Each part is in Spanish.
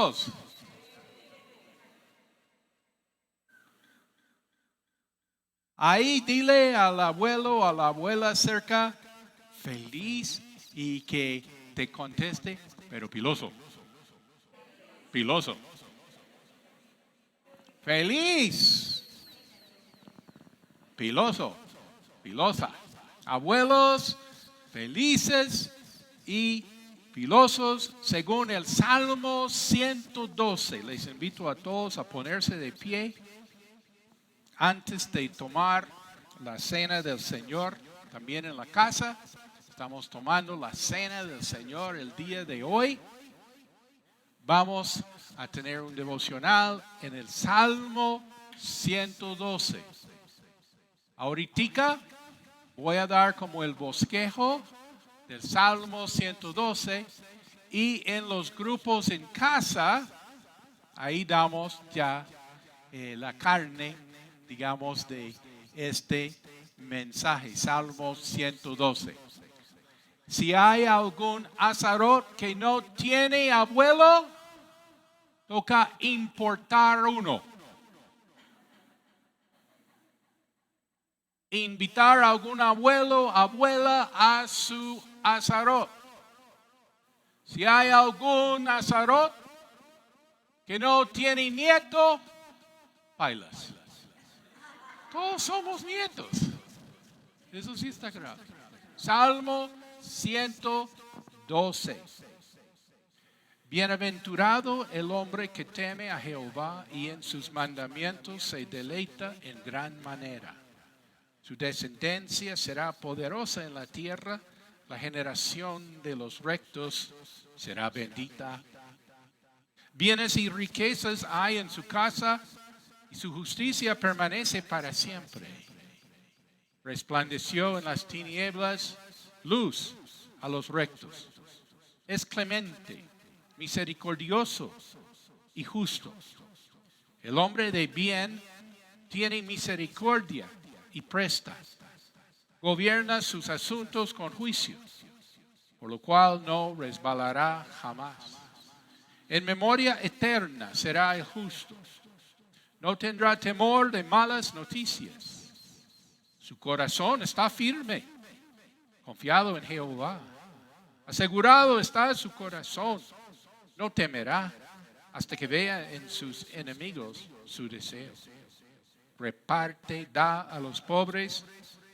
¿Listos? Ahí dile al abuelo, a la abuela cerca, feliz y que te conteste, pero piloso. Piloso. Feliz. Piloso. Pilosa. Abuelos felices y pilosos según el Salmo 112. Les invito a todos a ponerse de pie antes de tomar la cena del Señor. También en la casa estamos tomando la cena del Señor el día de hoy. Vamos a tener un devocional en el Salmo 112. Ahorita voy a dar como el bosquejo del Salmo 112 y en los grupos en casa, ahí damos ya la carne, digamos, de este mensaje, Salmo 112. Si hay algún azarot que no tiene abuelo, toca importar uno. Invitar a algún abuelo, abuela a su azarot. Si hay algún azarot que no tiene nieto, bailas. Todos somos nietos. Eso sí está grave. Salmo 112. Bienaventurado el hombre que teme a Jehová y en sus mandamientos se deleita en gran manera. Su descendencia será poderosa en la tierra, la generación de los rectos será bendita. Bienes y riquezas hay en su casa y su justicia permanece para siempre. Resplandeció en las tinieblas luz a los rectos. Es clemente, misericordioso y justo. El hombre de bien tiene misericordia y presta. Gobierna sus asuntos con juicio, por lo cual no resbalará jamás. En memoria eterna será el justo. No tendrá temor de malas noticias. Su corazón está firme, confiado en Jehová. Asegurado está su corazón. No temerá hasta que vea en sus enemigos su deseo. Reparte, da a los pobres.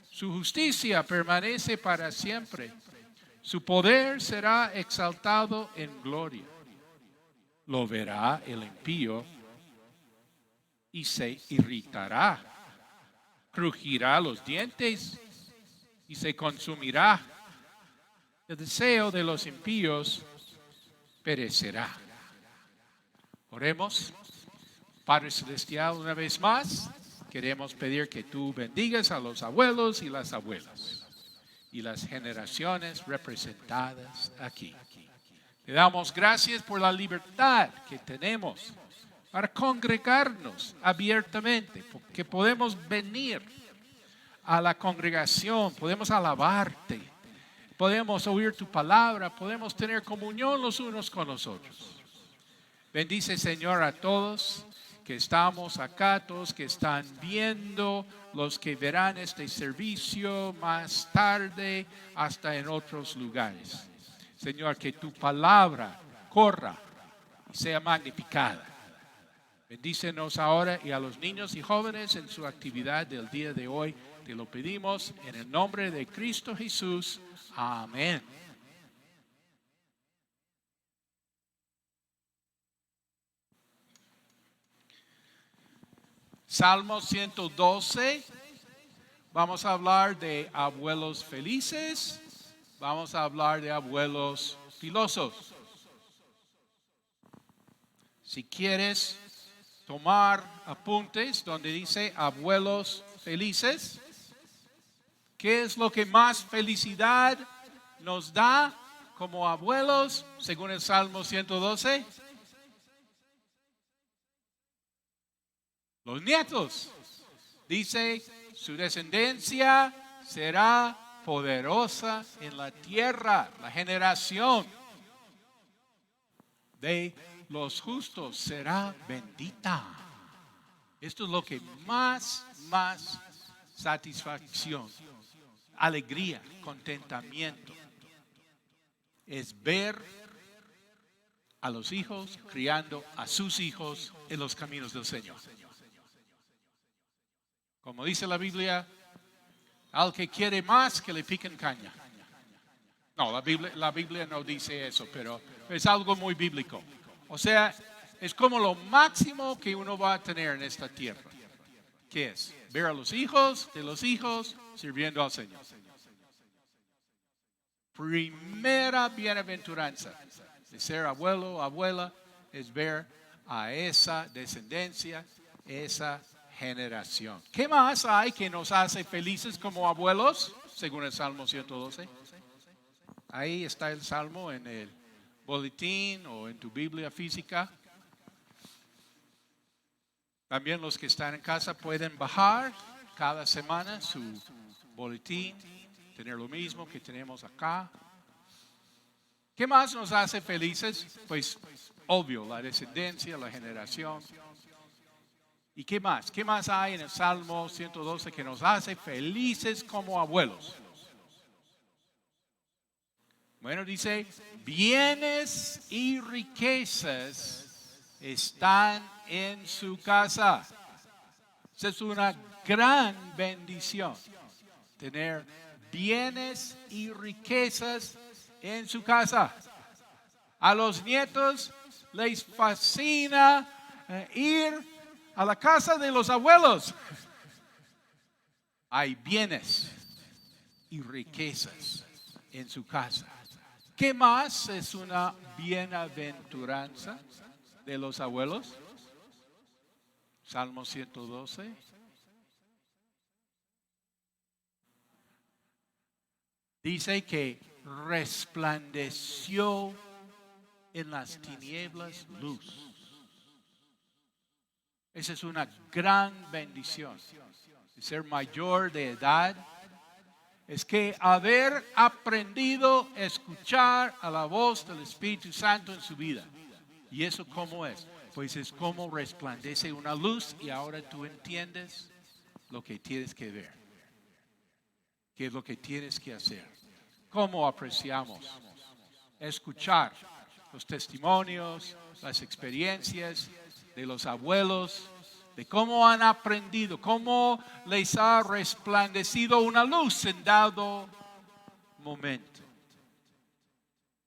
Su justicia permanece para siempre. Su poder será exaltado en gloria. Lo verá el impío y se irritará. Crujirá los dientes y se consumirá. El deseo de los impíos perecerá. Oremos. Padre Celestial, una vez más, queremos pedir que tú bendigas a los abuelos y las abuelas y las generaciones representadas aquí. Te damos gracias por la libertad que tenemos para congregarnos abiertamente, porque podemos venir a la congregación, podemos alabarte, podemos oír tu palabra, podemos tener comunión los unos con los otros. Bendice, Señor, a todos que estamos acá, todos que están viendo, los que verán este servicio más tarde, hasta en otros lugares. Señor, que tu palabra corra y sea magnificada. Bendícenos ahora y a los niños y jóvenes en su actividad del día de hoy. Te lo pedimos en el nombre de Cristo Jesús. Amén. Salmo 112. Vamos a hablar de abuelos felices. Vamos a hablar de abuelos filosos. Si quieres tomar apuntes donde dice abuelos felices, ¿qué es lo que más felicidad nos da como abuelos según el Salmo 112? Los nietos. Dice, su descendencia será poderosa en la tierra, la generación de los justos será bendita. Esto es lo que más satisfacción, alegría, contentamiento es ver a los hijos criando a sus hijos en los caminos del Señor. Como dice la Biblia, al que quiere más que le piquen caña. No, la Biblia no dice eso, pero es algo muy bíblico. O sea, es como lo máximo que uno va a tener en esta tierra. ¿Qué es? Ver a los hijos de los hijos sirviendo al Señor. Primera bienaventuranza de ser abuelo o abuela es ver a esa descendencia, esa generación. ¿Qué más hay que nos hace felices como abuelos? Según el Salmo 112. Ahí está el Salmo en el boletín o en tu Biblia física. También los que están en casa pueden bajar cada semana su boletín, tener lo mismo que tenemos acá. ¿Qué más nos hace felices? Pues obvio, la descendencia, la generación. ¿Y qué más? ¿Qué más hay en el Salmo 112 que nos hace felices como abuelos? Bueno, dice, bienes y riquezas están en su casa. Esa es una gran bendición, tener bienes y riquezas en su casa. A los nietos les fascina ir a la casa de los abuelos. Hay bienes y riquezas en su casa. ¿Qué más es una bienaventuranza de los abuelos? Salmo 112. Dice que resplandeció en las tinieblas luz. Esa es una gran bendición. Ser mayor de edad es que haber aprendido a escuchar a la voz del Espíritu Santo en su vida. ¿Y eso cómo es? Pues es como resplandece una luz y ahora tú entiendes lo que tienes que ver. ¿Qué es lo que tienes que hacer? ¿Cómo apreciamos? Escuchar los testimonios, las experiencias de los abuelos, de cómo han aprendido, cómo les ha resplandecido una luz en dado momento.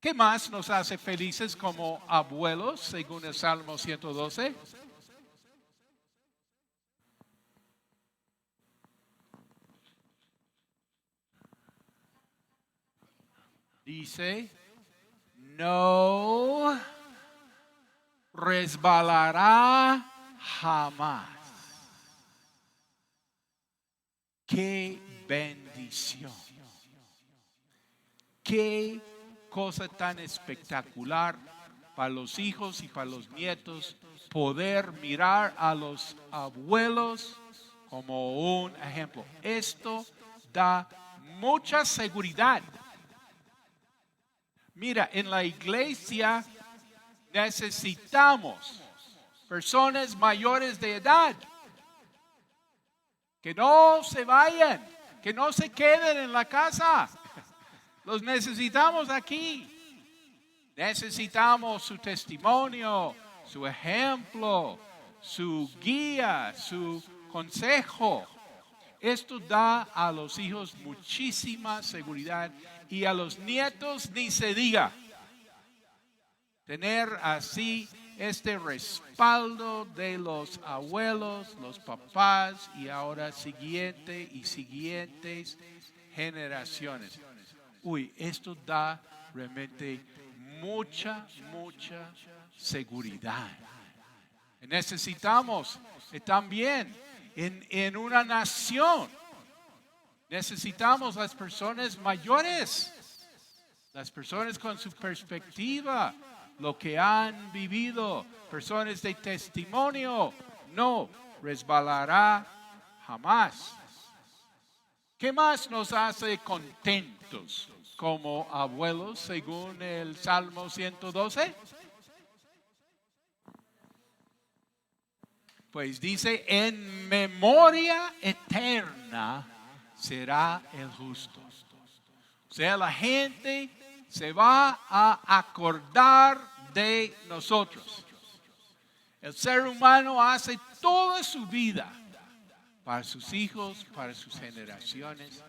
¿Qué más nos hace felices como abuelos, según el Salmo 112? Dice, no resbalará jamás. ¡Qué bendición! ¡Qué cosa tan espectacular para los hijos y para los nietos poder mirar a los abuelos como un ejemplo! Esto da mucha seguridad. Mira, en la iglesia necesitamos personas mayores de edad que no se vayan, que no se queden en la casa. Los necesitamos aquí. Necesitamos su testimonio, su ejemplo, su guía, su consejo. Esto da a los hijos muchísima seguridad y a los nietos ni se diga. Tener así este respaldo de los abuelos, los papás y ahora siguientes generaciones. Esto da realmente mucha seguridad. Necesitamos también en una nación, necesitamos las personas mayores, las personas con su perspectiva, lo que han vivido, personas de testimonio, no resbalará jamás. ¿Qué más nos hace contentos como abuelos según el Salmo 112? Pues dice, en memoria eterna será el justo. O sea, la gente se va a acordar de nosotros. El ser humano hace toda su vida para sus hijos, para sus generaciones,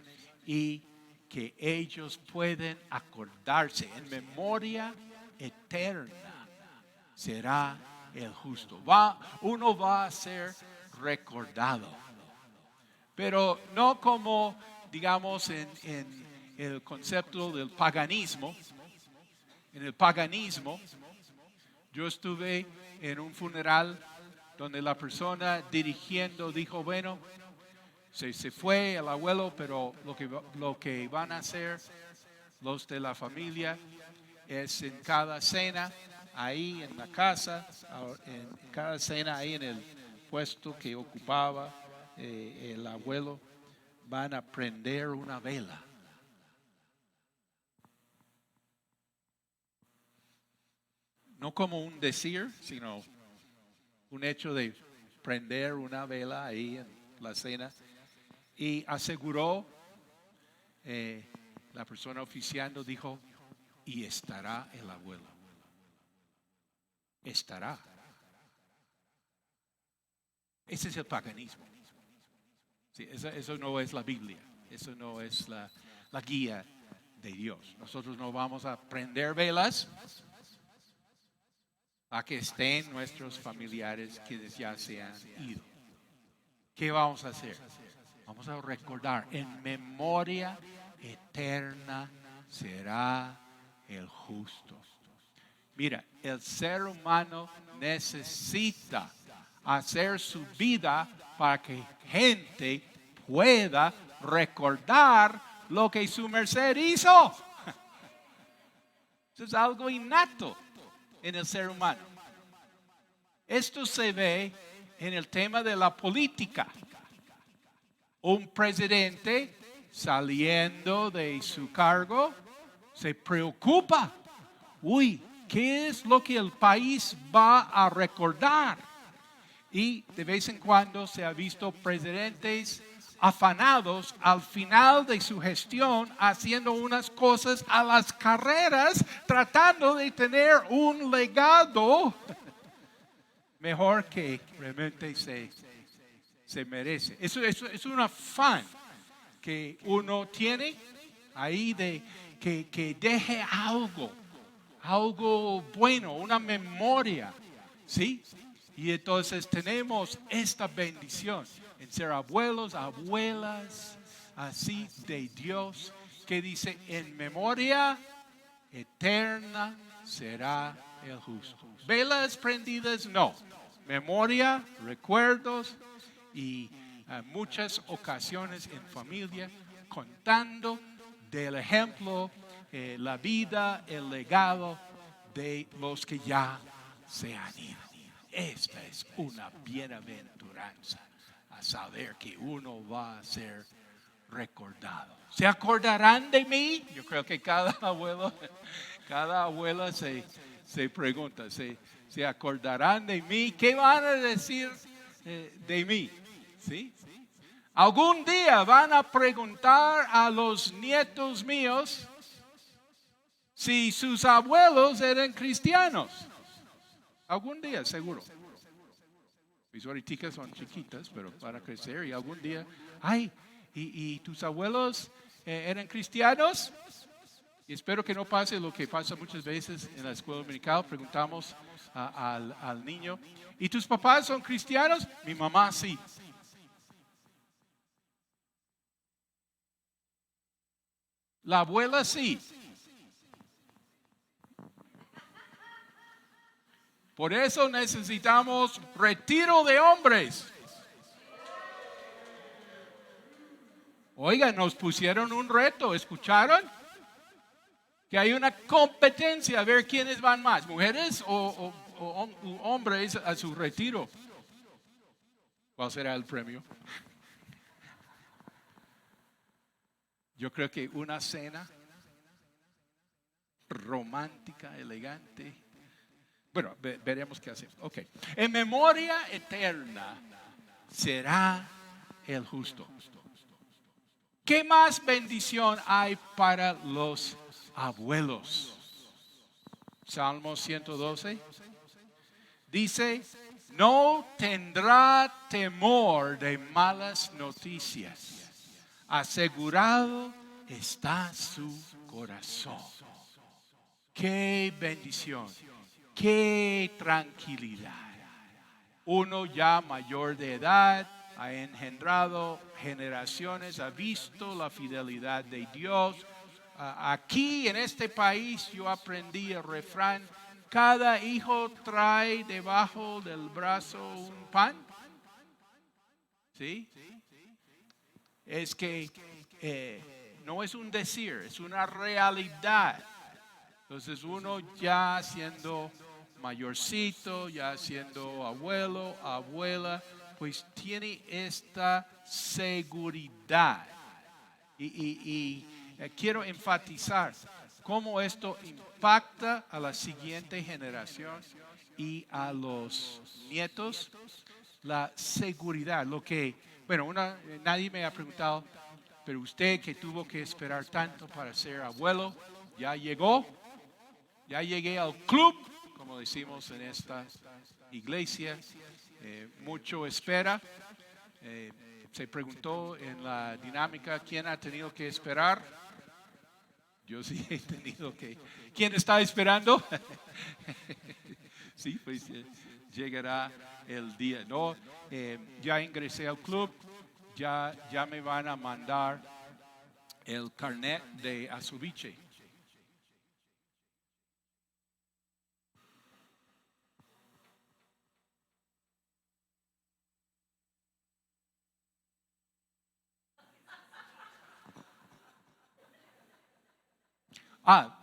y que ellos pueden acordarse. En memoria eterna será el justo. Uno va a ser recordado, pero no como, digamos, en el concepto del paganismo. En el paganismo, yo estuve en un funeral donde la persona dirigiendo dijo, bueno, se fue el abuelo, pero lo que van a hacer los de la familia es en cada cena, ahí en la casa, en cada cena, ahí en el puesto que ocupaba el abuelo, van a prender una vela. No como un decir, sino un hecho de prender una vela ahí en la cena. Y aseguró, la persona oficiando dijo, y estará el abuelo. Estará. Ese es el paganismo. Sí, eso no es la Biblia. Eso no es la guía de Dios. Nosotros no vamos a prender velas a que estén nuestros familiares quienes ya se han ido. ¿Qué vamos a hacer? Vamos a recordar, en memoria eterna será el justo. Mira, el ser humano necesita hacer su vida para que gente pueda recordar lo que su merced hizo. Eso es algo innato en el ser humano. Esto se ve en el tema de la política. Un presidente saliendo de su cargo se preocupa. Uy, ¿qué es lo que el país va a recordar? Y de vez en cuando se ha visto presidentes afanados al final de su gestión haciendo unas cosas a las carreras, tratando de tener un legado mejor que realmente se merece. Eso es un afán que uno tiene ahí de que deje algo bueno, una memoria, ¿sí? Y entonces tenemos esta bendición en ser abuelos, abuelas, así de Dios, que dice, en memoria eterna será el justo. Velas prendidas, no. Memoria, recuerdos y muchas ocasiones en familia contando del ejemplo, la vida, el legado de los que ya se han ido. Esta es una bienaventuranza, a saber que uno va a ser recordado. ¿Se acordarán de mí? Yo creo que cada abuela se pregunta, ¿se acordarán de mí? ¿Qué van a decir de mí? ¿Sí? Algún día van a preguntar a los nietos míos si sus abuelos eran cristianos. Algún día, seguro. Mis ahoritas son chiquitas, pero para crecer y algún día, ay, ¿y tus abuelos eran cristianos? Y espero que no pase lo que pasa muchas veces en la escuela dominical. Preguntamos al niño, ¿y tus papás son cristianos? Mi mamá sí. La abuela sí. Por eso necesitamos retiro de hombres. Oiga, nos pusieron un reto, ¿escucharon? Que hay una competencia a ver quiénes van más, mujeres o hombres a su retiro. ¿Cuál será el premio? Yo creo que una cena romántica, elegante, Bueno, veremos qué hacemos. Ok. En memoria eterna será el justo. ¿Qué más bendición hay para los abuelos? Salmo 112 dice, no tendrá temor de malas noticias. Asegurado está su corazón. Qué bendición, qué tranquilidad. Uno ya mayor de edad ha engendrado generaciones, ha visto la fidelidad de Dios. Aquí en este país yo aprendí el refrán, cada hijo trae debajo del brazo un pan. ¿Sí? Es que no es un decir, es una realidad. Entonces uno ya siendo mayorcito, ya siendo abuelo, abuela, pues tiene esta seguridad. Y quiero enfatizar cómo esto impacta a la siguiente generación y a los nietos. La seguridad, lo que, bueno, nadie me ha preguntado, pero usted que tuvo que esperar tanto para ser abuelo, ya llegó. Ya llegué al club, como decimos en esta iglesia. Mucho espera. Se preguntó en la dinámica quién ha tenido que esperar. Yo sí he tenido que. ¿Quién está esperando? Sí, pues llegará el día. No, ya ingresé al club. Ya me van a mandar el carnet de Asubiche.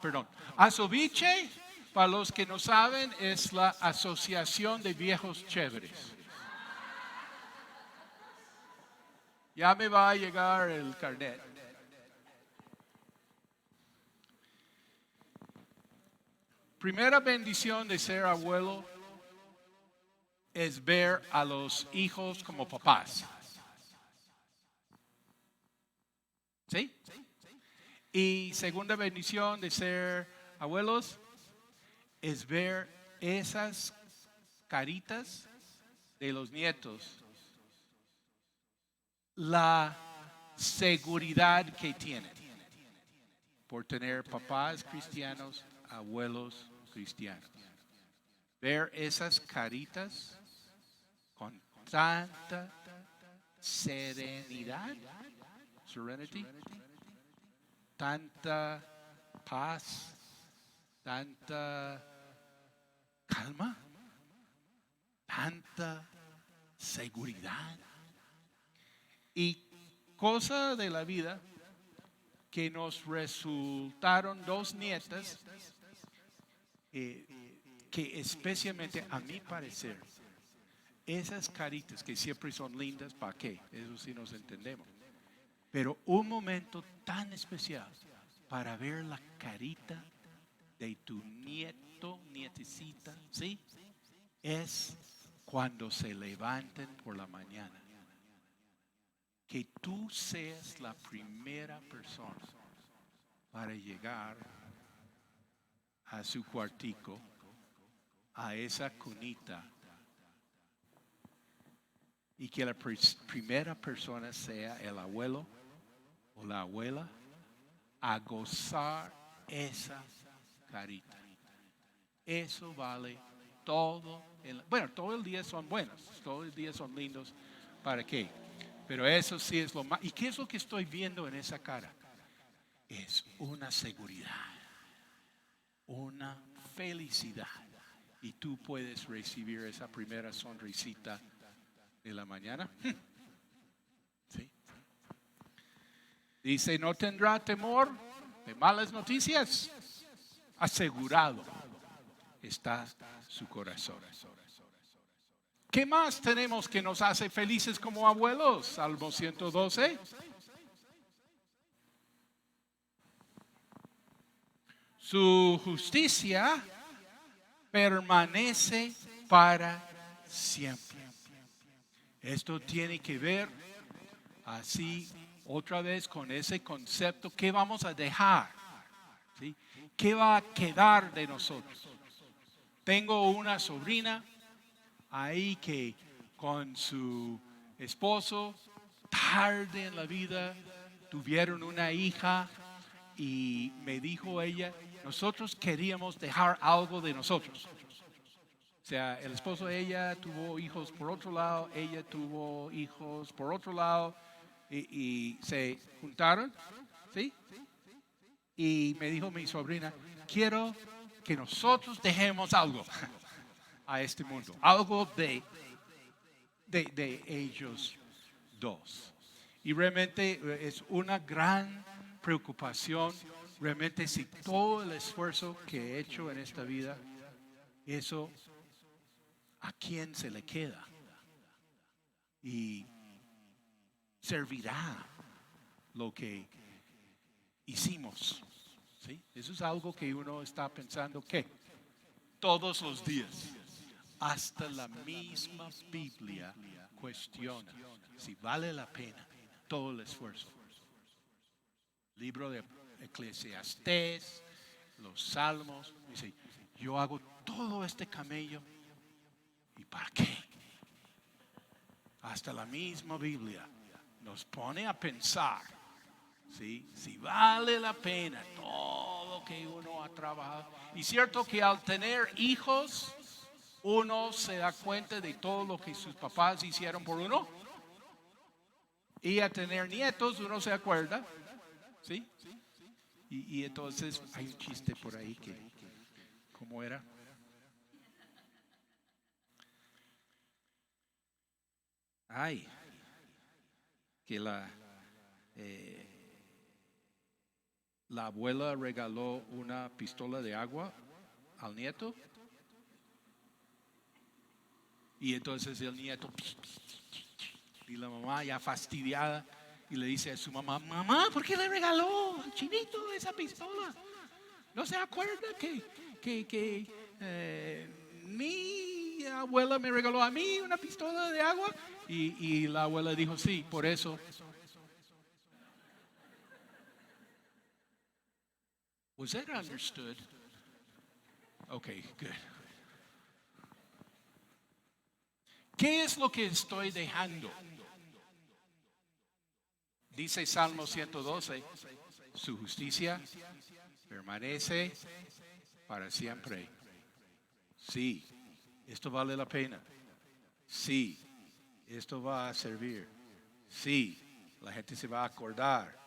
Perdón. Asobiche, para los que no saben, es la Asociación de Viejos Chéveres. Ya me va a llegar el carnet. Primera bendición de ser abuelo es ver a los hijos como papás. ¿Sí? Y segunda bendición de ser abuelos es ver esas caritas de los nietos. La seguridad que tienen por tener papás cristianos, abuelos cristianos. Ver esas caritas con tanta serenidad, serenity, tanta paz, tanta calma, tanta seguridad. Y cosa de la vida que nos resultaron dos nietas que especialmente a mi parecer, esas caritas que siempre son lindas, ¿para qué? Eso sí nos entendemos. Pero un momento tan especial para ver la carita de tu nieto, nietecita, ¿sí? Es cuando se levanten por la mañana. Que tú seas la primera persona para llegar a su cuartico, a esa cunita, y que la primera persona sea el abuelo o la abuela a gozar esa carita. Eso vale todo. Todo el día son buenos, todo el día son lindos. ¿Para qué? Pero eso sí es lo más. ¿Y qué es lo que estoy viendo en esa cara? Es una seguridad, una felicidad. Y tú puedes recibir esa primera sonrisita de la mañana. ¿Sí? Dice, no tendrá temor de malas noticias. Asegurado está su corazón. ¿Qué más tenemos que nos hace felices como abuelos? Salmo 112. Su justicia permanece para siempre. Esto tiene que ver así otra vez con ese concepto. ¿Qué vamos a dejar? ¿Sí? ¿Qué va a quedar de nosotros? Tengo una sobrina ahí que con su esposo, tarde en la vida, tuvieron una hija y me dijo ella, nosotros queríamos dejar algo de nosotros. O sea, el esposo de ella tuvo hijos por otro lado, ella tuvo hijos por otro lado y se juntaron, ¿sí? Y me dijo mi sobrina, quiero que nosotros dejemos algo a este mundo, algo de ellos dos. Y realmente es una gran preocupación, realmente si todo el esfuerzo que he hecho en esta vida, eso, ¿a quién se le queda? Y servirá lo que hicimos. ¿Sí? Eso es algo que uno está pensando que todos los días, hasta la misma Biblia cuestiona si vale la pena todo el esfuerzo. Libro de Eclesiastés, los Salmos, dice, yo hago todo este camello, ¿y para qué? Hasta la misma Biblia nos pone a pensar, ¿sí? Si vale la pena todo lo que uno ha trabajado. Y cierto que al tener hijos, uno se da cuenta de todo lo que sus papás hicieron por uno. Y a tener nietos, uno se acuerda, ¿sí? Y entonces hay un chiste por ahí que, ¿cómo era? Ay, que la abuela regaló una pistola de agua al nieto. Y entonces el nieto, y la mamá ya fastidiada, y le dice a su mamá, mamá, ¿por qué le regaló al chinito esa pistola? ¿No se acuerda que mi abuela me regaló a mí una pistola de agua? Y la abuela dijo, sí, por eso. Was that understood? Okay, good. ¿Qué es lo que estoy dejando? Dice Salmo 112, su justicia permanece para siempre. Sí, esto vale la pena. Sí, esto va a servir. Sí, la gente se va a acordar.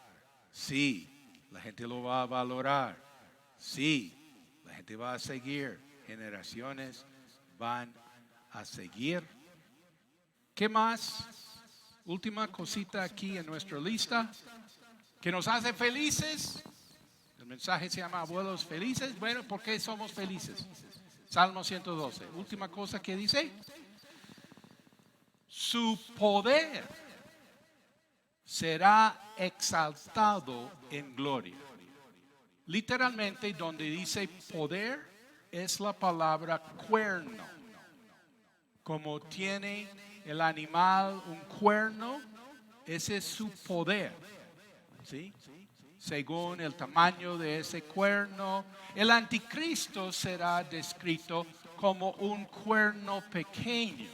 Sí, la gente lo va a valorar. Sí, la gente va a seguir. Generaciones van a seguir. ¿Qué más? Última cosita aquí en nuestra lista que nos hace felices. El mensaje se llama Abuelos Felices. Bueno, ¿por qué somos felices? Salmo 112. Última cosa que dice. Su poder será exaltado en gloria. Literalmente donde dice poder es la palabra cuerno. Como tiene el animal un cuerno, ese es su poder. ¿Sí? Según el tamaño de ese cuerno, el anticristo será descrito como un cuerno pequeño.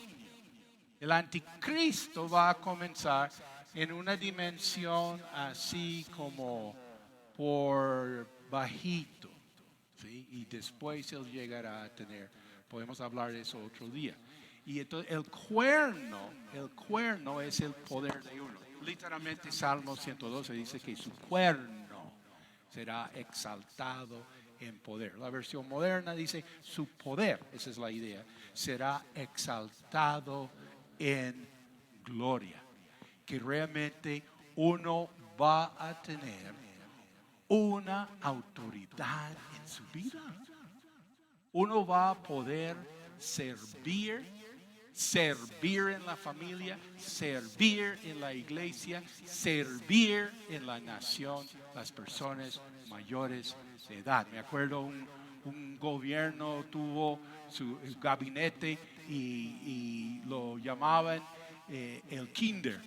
El anticristo va a comenzar en una dimensión así como por bajito, ¿sí? Y después él llegará a tener, podemos hablar de eso otro día. Y entonces el cuerno es el poder de uno. Literalmente Salmo 112 dice que su cuerno será exaltado en poder. La versión moderna dice su poder, esa es la idea, será exaltado en gloria. Que realmente uno va a tener una autoridad en su vida. Uno va a poder servir en la familia, servir en la iglesia, servir en la nación, las personas mayores de edad. Me acuerdo un gobierno tuvo su gabinete y lo llamaban el Kinder.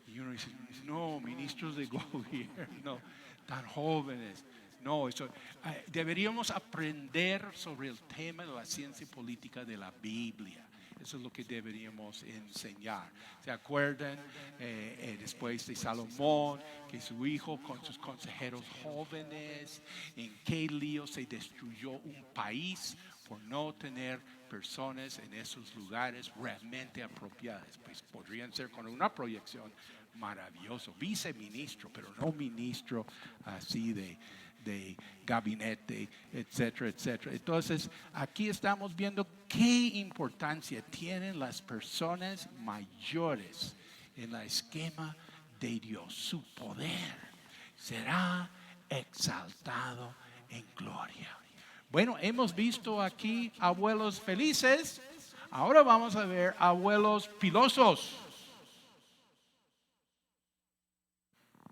Y uno dice, no, ministros de gobierno tan jóvenes. No, deberíamos aprender sobre el tema de la ciencia política de la Biblia. Eso es lo que deberíamos enseñar. ¿Se acuerdan después de Salomón, que su hijo con sus consejeros jóvenes, en qué lío se destruyó un país por no tener personas en esos lugares realmente apropiadas? Pues podrían ser con una proyección maravillosa, viceministro, pero no ministro así de gabinete, etcétera, etcétera. Entonces, aquí estamos viendo qué importancia tienen las personas mayores en el esquema de Dios. Su poder será exaltado en gloria. Bueno, hemos visto aquí abuelos felices. Ahora vamos a ver abuelos pilosos.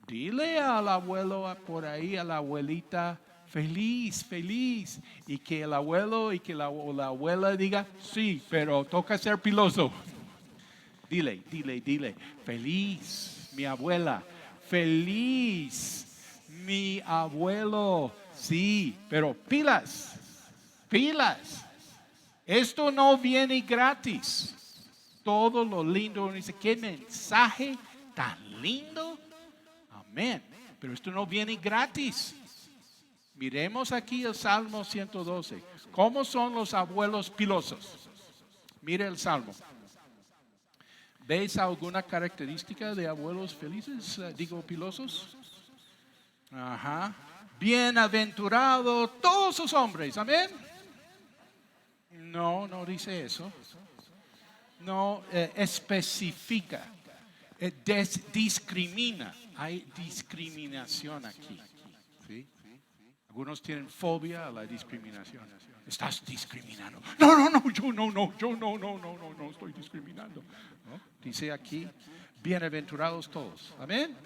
Dile al abuelo por ahí, a la abuelita, feliz, feliz. Y que el abuelo y que la abuela diga, sí, pero toca ser piloso. Dile, feliz, mi abuela, feliz, mi abuelo. Sí, pero pilas. Esto no viene gratis. Todo lo lindo, uno dice, qué mensaje tan lindo. Amén. Pero esto no viene gratis. Miremos aquí el Salmo 112. ¿Cómo son los abuelos pilosos? Mire el Salmo. ¿Ves alguna característica de abuelos felices? Pilosos. Ajá. Bienaventurado todos sus hombres. Amén. No dice eso. No especifica. Discrimina. Hay discriminación aquí. ¿Sí? Algunos tienen fobia a la discriminación. Estás discriminando. No, yo no estoy discriminando. ¿No? Dice aquí, bienaventurados todos. Amén.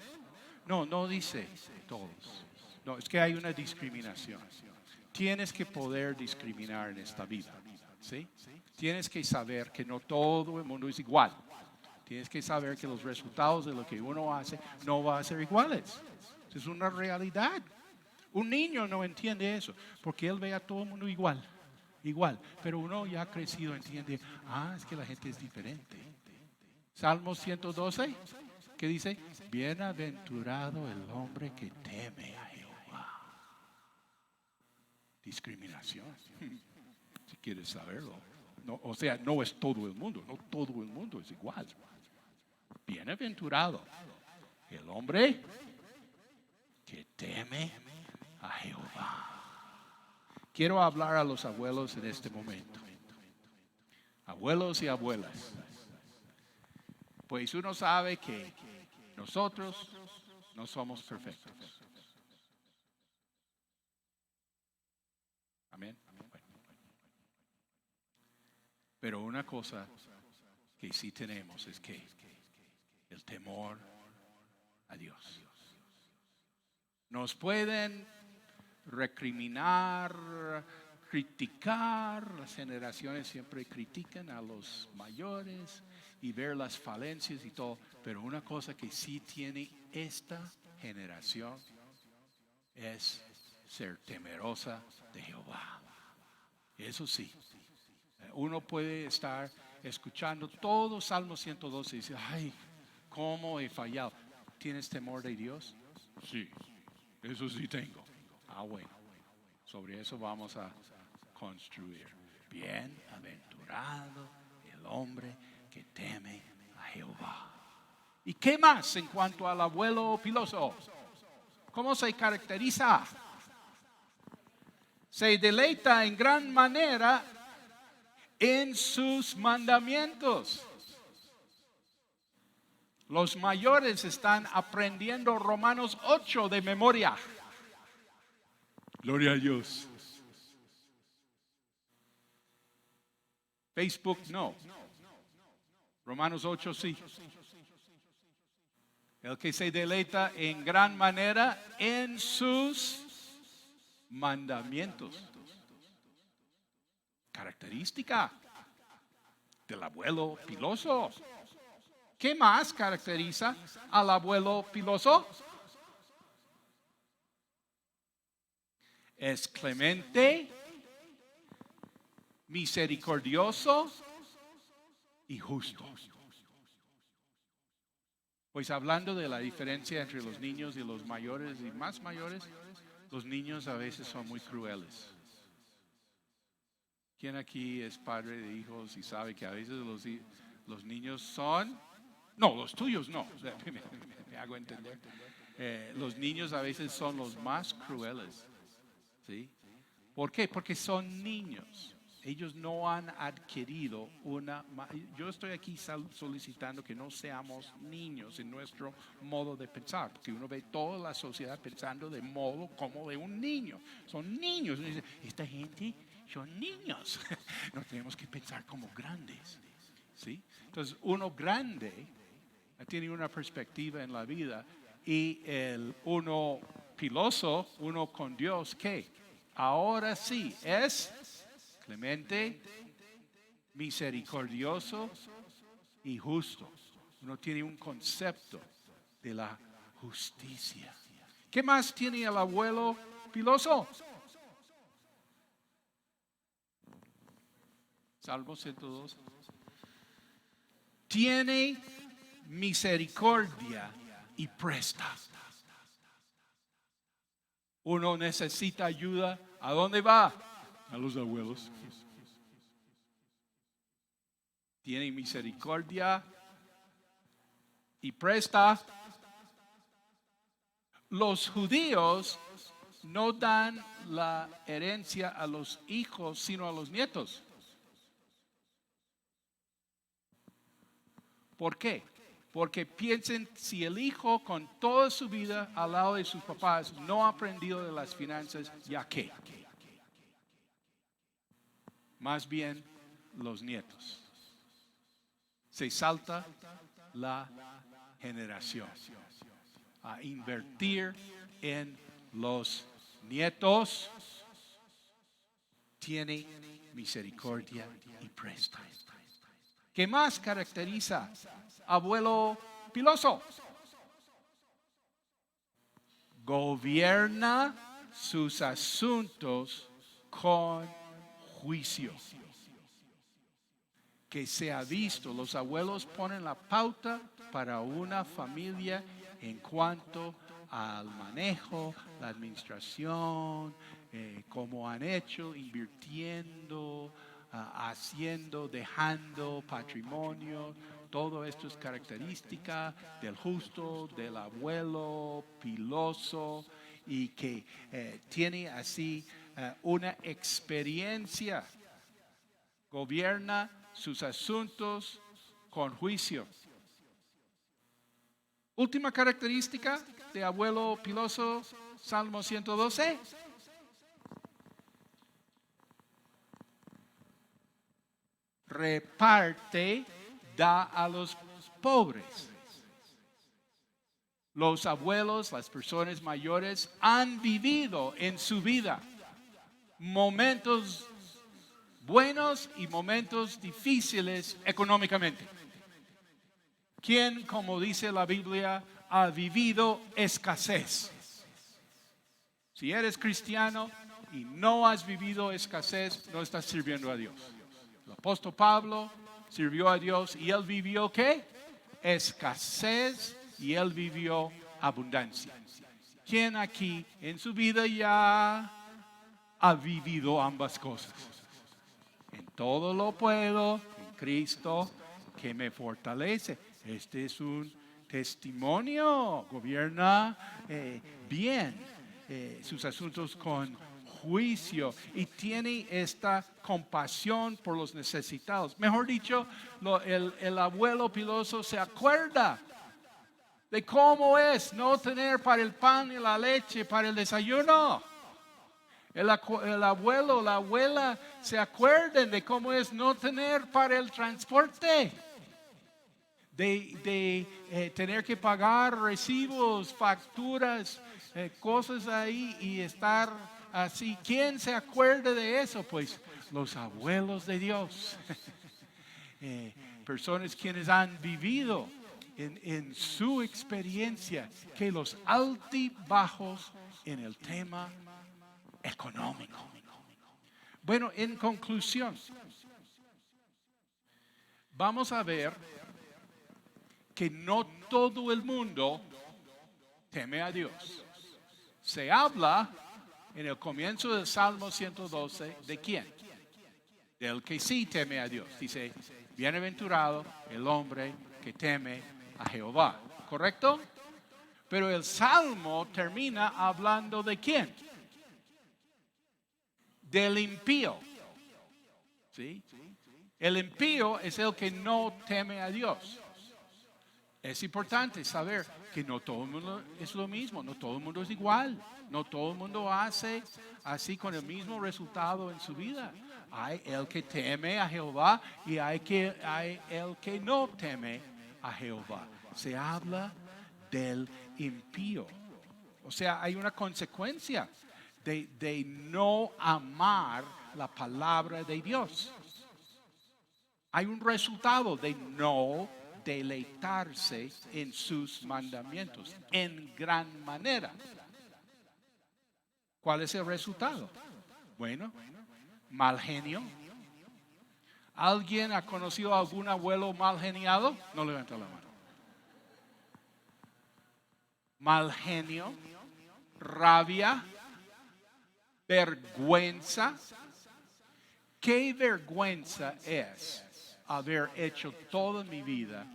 No dice todos. No, es que hay una discriminación. Tienes que poder discriminar en esta vida. ¿Sí? Tienes que saber que no todo el mundo es igual. Tienes que saber que los resultados de lo que uno hace no van a ser iguales. Es una realidad. Un niño no entiende eso, porque él ve a todo el mundo igual. Pero uno ya crecido entiende, es que la gente es diferente. Salmo 112, ¿qué dice? Bienaventurado el hombre que teme a Jehová. Discriminación, si quieres saberlo. No, o sea, no es todo el mundo, no todo el mundo es igual. Bienaventurado el hombre que teme a Jehová. Quiero hablar a los abuelos en este momento. Abuelos y abuelas. Pues uno sabe que nosotros no somos perfectos. Amén. Pero una cosa que sí tenemos es que el temor a Dios. Nos pueden recriminar, criticar. Las generaciones siempre critican a los mayores y ver las falencias y todo. Pero una cosa que sí tiene esta generación es ser temerosa de Jehová. Eso sí. Uno puede estar escuchando todo Salmo 112 y decir, ¿cómo he fallado? ¿Tienes temor de Dios? Sí, eso sí tengo. Bueno, sobre eso vamos a construir. Bienaventurado el hombre que teme a Jehová. ¿Y qué más en cuanto al abuelo piloso? ¿Cómo se caracteriza? Se deleita en gran manera en sus mandamientos. Los mayores están aprendiendo Romanos 8 de memoria. Gloria a Dios. Facebook no. Romanos 8 sí. El que se deleita en gran manera en sus mandamientos. característica del abuelo piloso. ¿Qué más caracteriza al abuelo piloso? Es clemente, misericordioso y justo. Pues hablando de la diferencia entre los niños y los mayores y más mayores, los niños a veces son muy crueles. ¿Quién aquí es padre de hijos y sabe que a veces los niños son... No, los tuyos no, me hago entender. Los niños a veces son los más crueles. ¿Sí? ¿Por qué? Porque son niños. Ellos no han adquirido una... Yo estoy aquí solicitando que no seamos niños en nuestro modo de pensar, porque uno ve toda la sociedad pensando de modo como de un niño. Son niños. Uno dice, esta gente son niños. No tenemos que pensar como grandes. ¿Sí? Entonces, uno grande tiene una perspectiva en la vida y uno piloso, uno con Dios, ¿qué? Ahora sí, es clemente, misericordioso y justo. Uno tiene un concepto de la justicia. ¿Qué más tiene el abuelo piloso? Salmo 102. Tiene misericordia y presta. Uno necesita ayuda. ¿A dónde va? A los abuelos. Tiene misericordia y presta. Los judíos no dan la herencia a los hijos, sino a los nietos. ¿Por qué? Porque piensen, si el hijo con toda su vida al lado de sus papás no ha aprendido de las finanzas, ¿ya qué? Más bien los nietos. Se salta la generación a invertir en los nietos. Tiene misericordia y presta. ¿Qué más caracteriza abuelo piloso? Gobierna sus asuntos con juicio. Que se ha visto, los abuelos ponen la pauta para una familia en cuanto al manejo, la administración, cómo han hecho, invirtiendo, haciendo, dejando patrimonio. Todo esto es característica del justo, del abuelo piloso y que tiene así una experiencia. Gobierna sus asuntos con juicio. Última característica de abuelo piloso, Salmo 112. Reparte, da a los pobres. Los abuelos, las personas mayores, han vivido en su vida momentos buenos y momentos difíciles económicamente. ¿Quién, como dice la Biblia, ha vivido escasez? Si eres cristiano y no has vivido escasez, no estás sirviendo a Dios. El apóstol Pablo sirvió a Dios y él vivió ¿qué? Escasez y él vivió abundancia. ¿Quién aquí en su vida ya ha vivido ambas cosas? En todo lo puedo en Cristo que me fortalece. Este es un testimonio. Gobierna bien sus asuntos con juicio y tiene esta compasión por los necesitados. Mejor dicho, el abuelo piloso se acuerda de cómo es no tener para el pan y la leche para el desayuno. El abuelo, la abuela se acuerdan de cómo es no tener para el transporte, de tener que pagar recibos, facturas, cosas ahí y estar así. ¿Quién se acuerda de eso? Pues los abuelos de Dios, personas quienes han vivido en su experiencia que los altibajos en el tema económico. Bueno, en conclusión, vamos a ver que no todo el mundo teme a Dios. Se habla en el comienzo del Salmo 112, ¿de quién? Del que sí teme a Dios. Dice, bienaventurado el hombre que teme a Jehová. ¿Correcto? Pero el Salmo termina hablando ¿de quién? Del impío. ¿Sí? El impío es el que no teme a Dios. Es importante saber que no todo el mundo es lo mismo, no todo el mundo es igual, no todo el mundo hace así con el mismo resultado en su vida. Hay el que teme a Jehová y hay el que no teme a Jehová. Se habla del impío. O sea, hay una consecuencia de no amar la palabra de Dios. Hay un resultado de no deleitarse en sus mandamientos en gran manera. ¿Cuál es el resultado? Bueno, mal genio. ¿Alguien ha conocido a algún abuelo mal geniado? No levanta la mano. Mal genio, rabia, vergüenza. ¿Qué vergüenza es haber hecho toda mi vida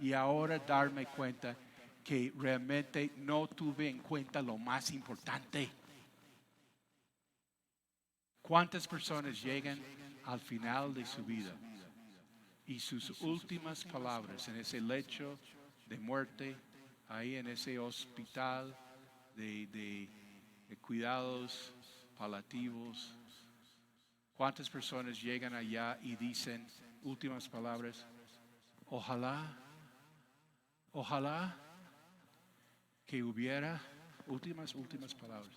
y ahora darme cuenta que realmente no tuve en cuenta lo más importante? ¿Cuántas personas llegan al final de su vida y sus últimas palabras en ese lecho de muerte, ahí en ese hospital de cuidados paliativos? ¿Cuántas personas llegan allá y dicen últimas palabras? Ojalá que hubiera, últimas palabras.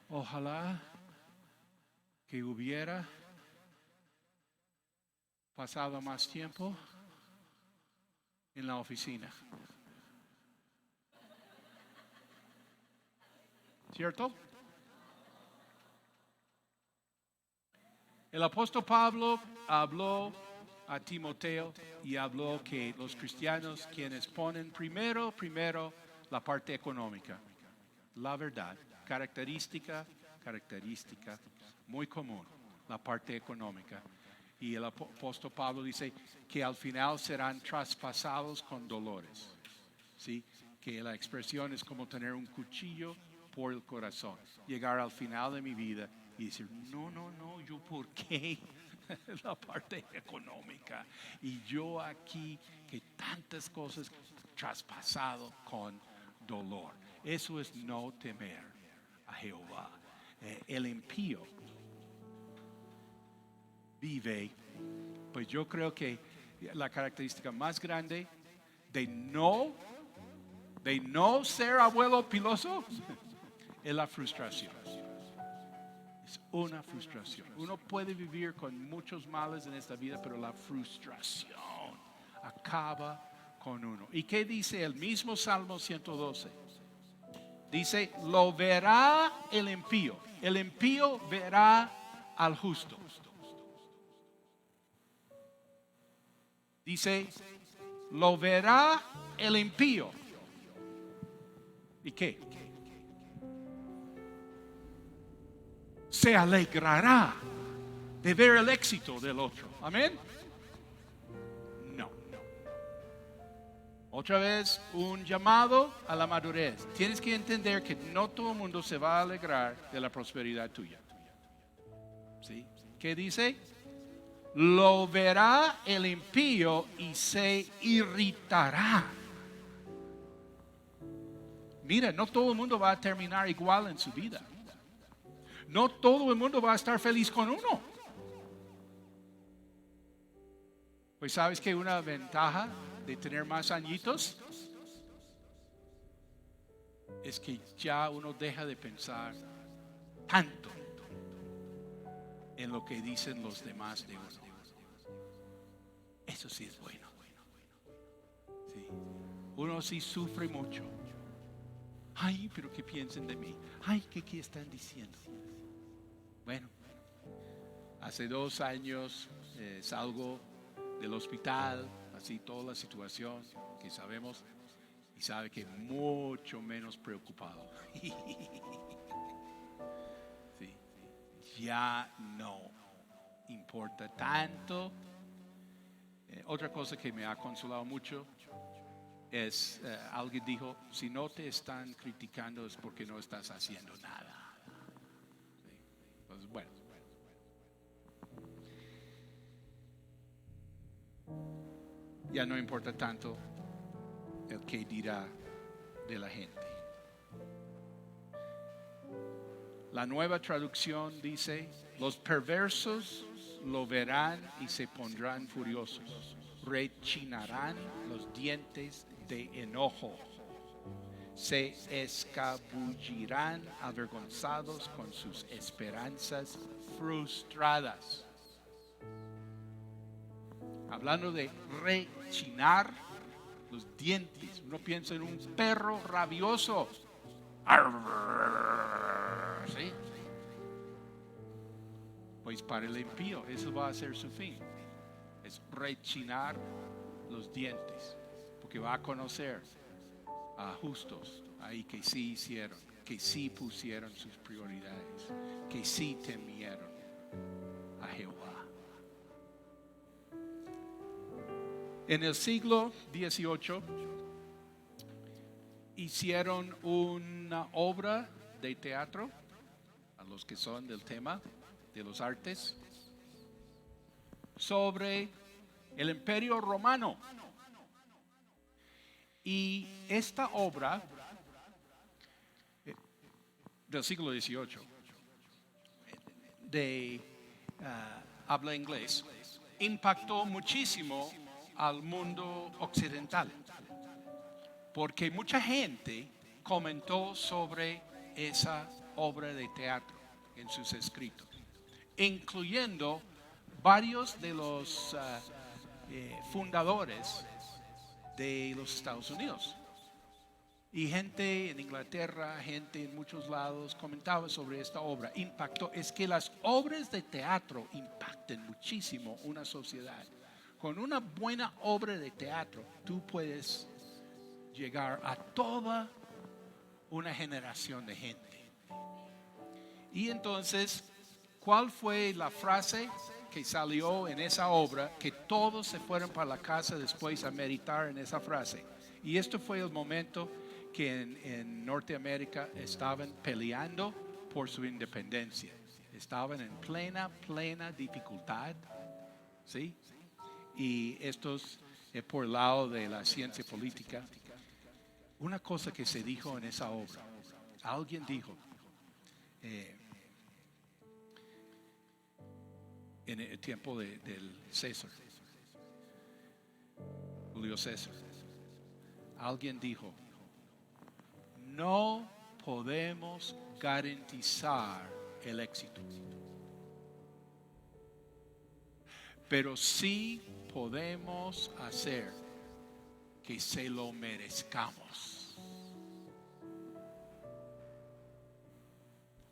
Ojalá que hubiera pasado más tiempo en la oficina. ¿Cierto? El apóstol Pablo habló a Timoteo y habló que los cristianos quienes ponen primero la parte económica, la verdad, característica muy común, la parte económica. Y el apóstol Pablo dice que al final serán traspasados con dolores. ¿Sí? Que la expresión es como tener un cuchillo por el corazón. Llegar al final de mi vida y decir, no, ¿yo por qué? La parte económica. Y yo aquí que tantas cosas traspasado con dolor. Eso es no temer a Jehová. El impío vive, pues yo creo que la característica más grande de no ser abuelo piloso es la frustración. Es una frustración. Uno puede vivir con muchos males en esta vida, pero la frustración acaba con uno. ¿Y qué dice el mismo Salmo 112? Dice, lo verá el impío. El impío verá al justo. Dice, lo verá el impío. ¿Y qué? Se alegrará de ver el éxito del otro. Amén. No. Otra vez, un llamado a la madurez. Tienes que entender que no todo el mundo se va a alegrar de la prosperidad tuya. ¿Sí? ¿Qué dice? Lo verá el impío y se irritará. Mira, no todo el mundo va a terminar igual en su vida. No todo el mundo va a estar feliz con uno. Pues sabes que una ventaja de tener más añitos es que ya uno deja de pensar tanto en lo que dicen los demás de uno. Eso sí es bueno. Sí. Uno sí sufre mucho. Ay, pero ¿qué piensan de mí? Ay, ¿qué están diciendo? Bueno, hace 2 años salgo del hospital, así toda la situación que sabemos, y sabe que mucho menos preocupado. Sí, ya no importa tanto. Otra cosa que me ha consolado mucho es, alguien dijo, si no te están criticando es porque no estás haciendo nada. ¿Sí? Entonces, bueno. Ya no importa tanto el que dirá de la gente. La Nueva Traducción dice, los perversos lo verán y se pondrán furiosos, rechinarán los dientes de enojo, se escabullirán avergonzados con sus esperanzas frustradas. Hablando de rechinar los dientes, uno piensa en un perro rabioso. ¿Sí? Pues para el impío eso va a ser su fin, es rechinar los dientes, porque va a conocer a justos ahí que sí hicieron, que sí pusieron sus prioridades, que sí temieron a Jehová. En el siglo XVIII hicieron una obra de teatro, a los que son del tema de los artes, sobre el Imperio Romano. Y esta obra del siglo XVIII de habla inglés impactó muchísimo al mundo occidental, porque mucha gente comentó sobre esa obra de teatro en sus escritos, incluyendo varios de los fundadores de los Estados Unidos. Y gente en Inglaterra, gente en muchos lados comentaba sobre esta obra. Impactó. Es que las obras de teatro impactan muchísimo una sociedad. Con una buena obra de teatro, tú puedes llegar a toda una generación de gente. Y entonces, ¿cuál fue la frase que salió en esa obra? Que todos se fueron para la casa después a meditar en esa frase. Y esto fue el momento que en Norteamérica estaban peleando por su independencia. Estaban en plena dificultad, ¿sí? Y estos por el lado de la ciencia política. Una cosa que se dijo en esa obra, alguien dijo, en el tiempo del César, Julio César, alguien dijo, no podemos garantizar el éxito, pero sí podemos hacer que se lo merezcamos.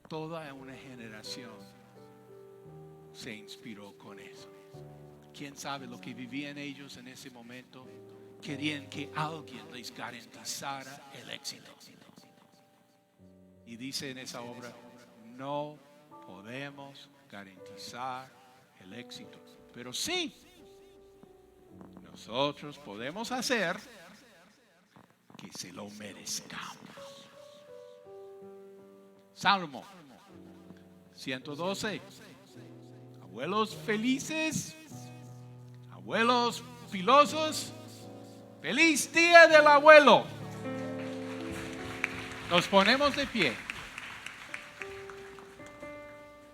Toda una generación se inspiró con eso. ¿Quién sabe lo que vivían ellos en ese momento? Querían que alguien les garantizara el éxito. Y dice en esa obra, no podemos garantizar el éxito, pero sí, nosotros podemos hacer que se lo merezcamos. Salmo 112. Abuelos felices, abuelos filosos, feliz día del abuelo. Nos ponemos de pie.